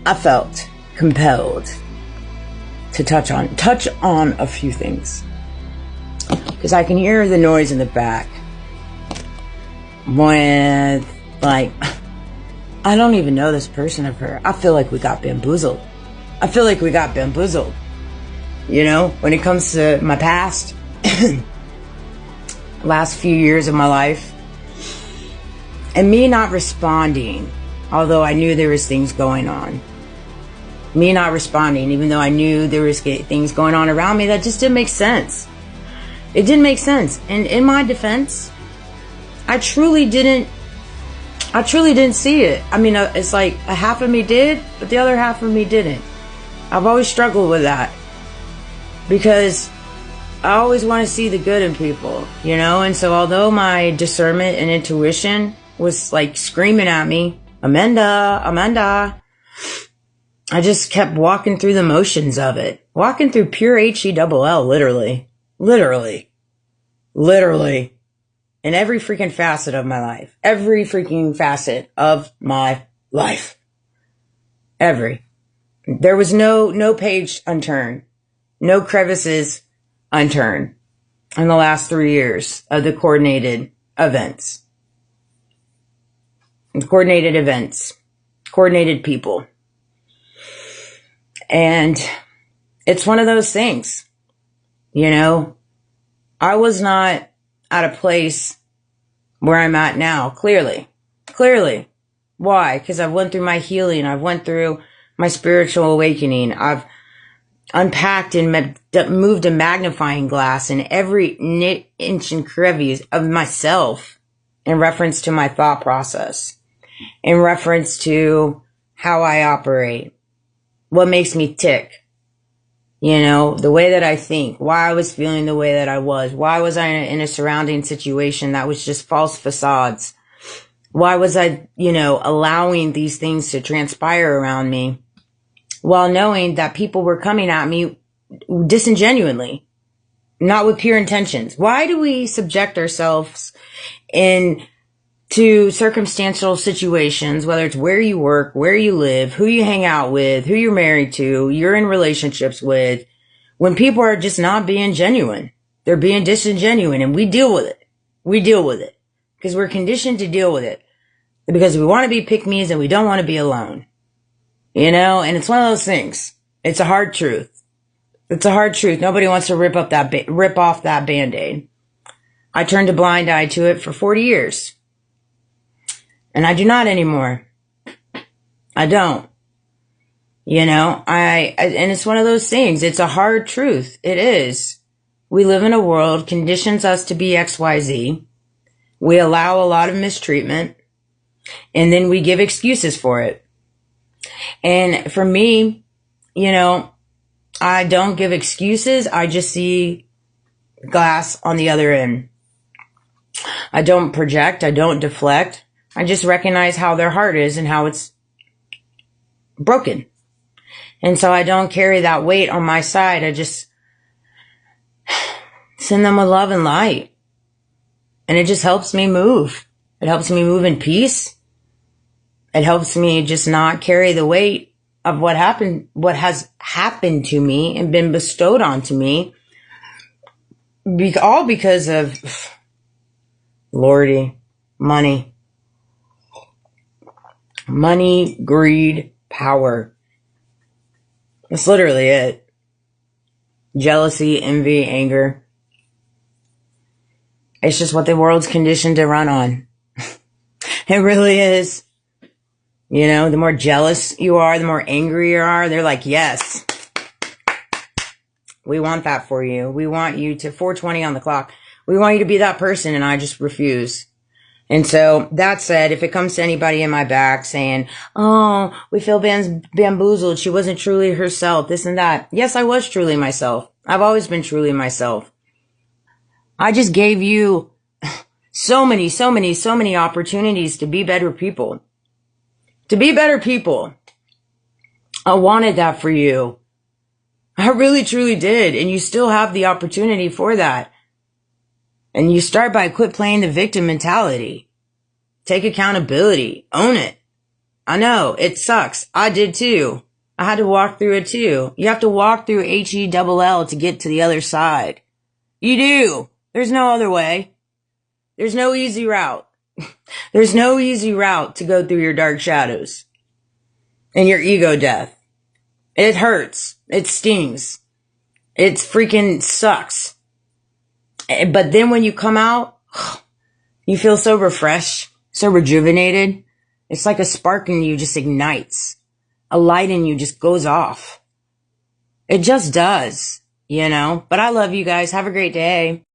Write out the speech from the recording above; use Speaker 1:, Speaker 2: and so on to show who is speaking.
Speaker 1: I felt compelled to touch on a few things. Because I can hear the noise in the back. When, like, I don't even know this person of her. I feel like we got bamboozled. You know, when it comes to my past, last few years of my life, and me not responding, although I knew there was things going on. Me not responding, even though I knew there was things going on around me that just didn't make sense. It didn't make sense. And in my defense, I truly didn't see it. I mean, it's like a half of me did, but the other half of me didn't. I've always struggled with that. Because I always want to see the good in people, you know? And so although my discernment and intuition was like screaming at me, Amanda, I just kept walking through the motions of it. Walking through pure H-E-double-L, literally. In every freaking facet of my life. Every freaking facet of my life. There was no page unturned. No crevices unturned in the last 3 years of the coordinated events. Coordinated people. And it's one of those things, you know, I was not at a place where I'm at now, clearly. Why? Because I've went through my healing. I've went through my spiritual awakening. I've unpacked and moved a magnifying glass in every inch and crevice of myself in reference to my thought process, in reference to how I operate, what makes me tick, you know, the way that I think, why I was feeling the way that I was, why was I in a surrounding situation that was just false facades, why was I, you know, allowing these things to transpire around me, while knowing that people were coming at me disingenuinely, not with pure intentions. Why do we subject ourselves to circumstantial situations, whether it's where you work, where you live, who you hang out with, who you're married to, you're in relationships with, when people are just not being genuine? They're being disingenuine, and we deal with it. Because we're conditioned to deal with it. Because we want to be pick-me's and we don't want to be alone. You know, and it's one of those things. It's a hard truth. Nobody wants to rip off that Band-Aid. I turned a blind eye to it for 40 years. And I do not anymore. I don't. You know, and it's one of those things. It's a hard truth. It is. We live in a world conditions us to be XYZ. We allow a lot of mistreatment. And then we give excuses for it. And for me, you know, I don't give excuses. I just see glass on the other end. I don't project. I don't deflect. I just recognize how their heart is and how it's broken. And so I don't carry that weight on my side. I just send them with love and light. And it just helps me move. It helps me move in peace. It helps me just not carry the weight of what has happened to me and been bestowed onto me. All because of, Lordy, money. Money, greed, power. That's literally it. Jealousy, envy, anger. It's just what the world's conditioned to run on. It really is. You know, the more jealous you are, the more angry you are. They're like, yes, we want that for you. We want you to 4:20 on the clock. We want you to be that person. And I just refuse. And so that said, if it comes to anybody in my back saying, oh, we feel bamboozled. She wasn't truly herself, this and that. Yes, I was truly myself. I've always been truly myself. I just gave you so many opportunities to be better people. I wanted that for you. I really, truly did. And you still have the opportunity for that. And you start by quit playing the victim mentality. Take accountability. Own it. I know, it sucks. I did too. I had to walk through it too. You have to walk through HELL to get to the other side. You do. There's no other way. There's no easy route. There's no easy route to go through your dark shadows and your ego death. It hurts. It stings. It freaking sucks. But then when you come out, you feel so refreshed, so rejuvenated. It's like a spark in you just ignites. A light in you just goes off. It just does, you know? But I love you guys. Have a great day.